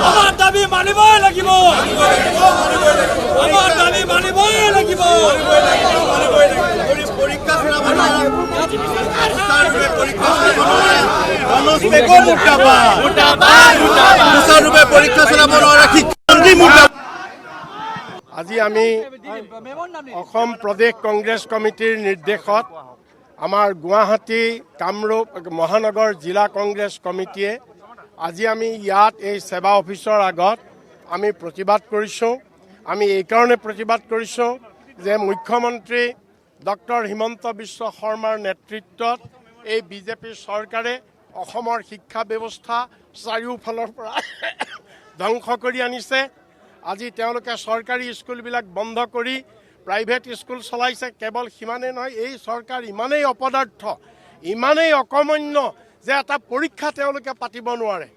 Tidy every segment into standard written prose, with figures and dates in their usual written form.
আমাৰ দাবি মানিবই লাগিব আমাৰ দাবি মানিবই লাগিব আজি আমি অসম প্ৰদেশ কংগ্ৰেছ কমিটিৰ নিৰ্দেশত আমাৰ গুৱাহাটী কামৰূপ মহানগৰ জিলা কংগ্ৰেছ কমিটিয়ে আজি আমি ইয়াত এই সেৱা অফিচৰ আগত আমি প্ৰতিবাদ কৰিছোঁ। আমি এই কাৰণে প্ৰতিবাদ কৰিছোঁ যে মুখ্যমন্ত্ৰী ডক্টৰ হিমন্ত বিশ্ব শৰ্মাৰ নেতৃত্বত এই বিজেপি চৰকাৰে অসমৰ শিক্ষা ব্যৱস্থা চাৰিওফালৰ পৰা ধ্বংস কৰি আনিছে। আজি তেওঁলোকে চৰকাৰী স্কুলবিলাক বন্ধ কৰি প্ৰাইভেট স্কুল চলাইছে। কেৱল সিমানেই নহয়, এই চৰকাৰ ইমানেই অপদাৰ্থ, ইমানেই অকৰ্মণ্য যে এটা পৰীক্ষা তেওঁলোকে পাতিব নোৱাৰে।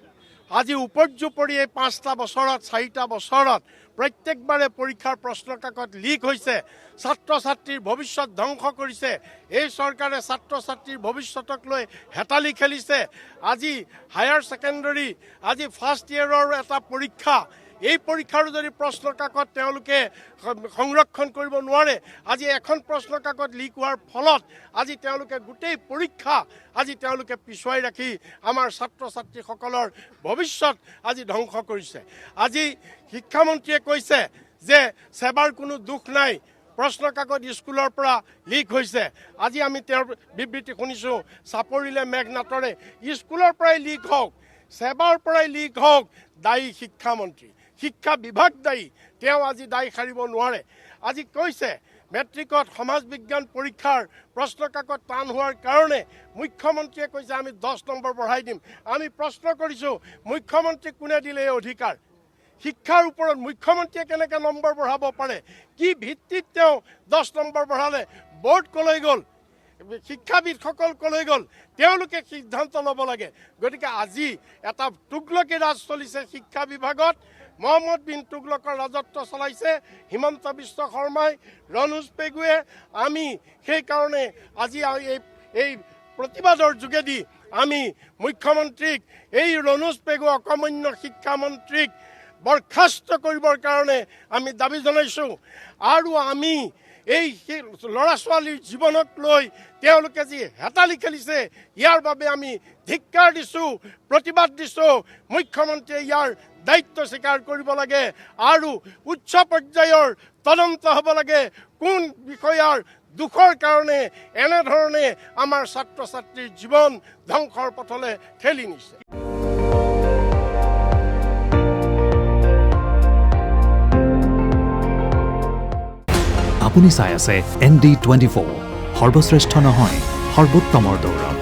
আজি উপৰ্যুপৰি এই 5টা বছৰত 4টা বছৰত প্ৰত্যেকবাৰে পৰীক্ষাৰ প্ৰশ্ন কাকত লিক হৈছে, ছাত্ৰ ছাত্ৰীৰ ভৱিষ্যত ধ্বংস কৰিছে। এই চৰকাৰে ছাত্ৰ ছাত্ৰীৰ ভৱিষ্যতক লৈ হেতালি খেলিছে। আজি হায়াৰ ছেকেণ্ডাৰী আজি ফাৰ্ষ্ট ইয়েৰৰ এটা পৰীক্ষা, এই পৰীক্ষাৰো যদি প্ৰশ্ন কাকত তেওঁলোকে সংৰক্ষণ কৰিব নোৱাৰে, আজি এখন প্ৰশ্ন কাকত লিক হোৱাৰ ফলত আজি তেওঁলোকে গোটেই পৰীক্ষা আজি তেওঁলোকে পিছুৱাই ৰাখি আমাৰ ছাত্ৰ ছাত্ৰীসকলৰ ভৱিষ্যত আজি ধ্বংস কৰিছে। আজি শিক্ষামন্ত্ৰীয়ে কৈছে যে সেৱাৰ কোনো দুখ নাই, প্ৰশ্ন কাকত স্কুলৰ পৰা লিক হৈছে। আজি আমি তেওঁৰ বিবৃতি শুনিছোঁ, চাপৰিলে মেঘ নাটৰে, স্কুলৰ পৰাই লিক হওক, সেৱাৰ পৰাই লিক হওক, দায়ী শিক্ষামন্ত্ৰী, শিক্ষা বিভাগ দায়ী, তেওঁ আজি দায়ী সাৰিব নোৱাৰে। আজি কৈছে মেট্ৰিকত সমাজ বিজ্ঞান পৰীক্ষাৰ প্ৰশ্ন কাকত টান হোৱাৰ কাৰণে মুখ্যমন্ত্ৰীয়ে কৈছে আমি 10 নম্বৰ বঢ়াই দিম। আমি প্ৰশ্ন কৰিছোঁ মুখ্যমন্ত্ৰীক কোনে দিলে এই অধিকাৰ? শিক্ষাৰ ওপৰত মুখ্যমন্ত্ৰীয়ে কেনেকৈ নম্বৰ বঢ়াব পাৰে? কি ভিত্তিত তেওঁ 10 নম্বৰ বঢ়ালে? বোৰ্ড কলৈ গ'ল? শিক্ষাবিদসকল কলৈ গ'ল? তেওঁলোকে সিদ্ধান্ত ল'ব লাগে। গতিকে আজি এটা তুগলকী ৰাজ চলিছে শিক্ষা বিভাগত। মহম্মদ বিন তুগলকৰ ৰাজত্ব চলাইছে হিমন্ত বিশ্ব শৰ্মাই, ৰণোজ পেগুৱে। আমি সেইকাৰণে আজি এই প্ৰতিবাদৰ যোগেদি আমি মুখ্যমন্ত্ৰীক, এই ৰণোজ পেগু অকৰ্মণ্য শিক্ষামন্ত্ৰীক বৰখাস্ত কৰিবৰ কাৰণে আমি দাবী জনাইছোঁ। আৰু আমি এই ল'ৰা ছোৱালীৰ জীৱনক লৈ তেওঁলোকে যি হেতালি খেলিছে, ইয়াৰ বাবে আমি ধিক্কাৰ দিছোঁ, প্ৰতিবাদ দিছোঁ। মুখ্যমন্ত্ৰীয়ে ইয়াৰ দায়িত্ব স্বীকাৰ কৰিব লাগে আৰু উচ্চ পৰ্যায়ৰ তদন্ত হ'ব লাগে। কোন বিষয়াৰ দুখৰ কাৰণে এনেধৰণে আমাৰ ছাত্ৰ ছাত্ৰীৰ জীৱন ধ্বংসৰ পথলৈ ঠেলি নিছে। আপুনি চাই আছে ND24, সৰ্বশ্ৰেষ্ঠ নহয় সৰ্বোত্তমৰ দৌৰ।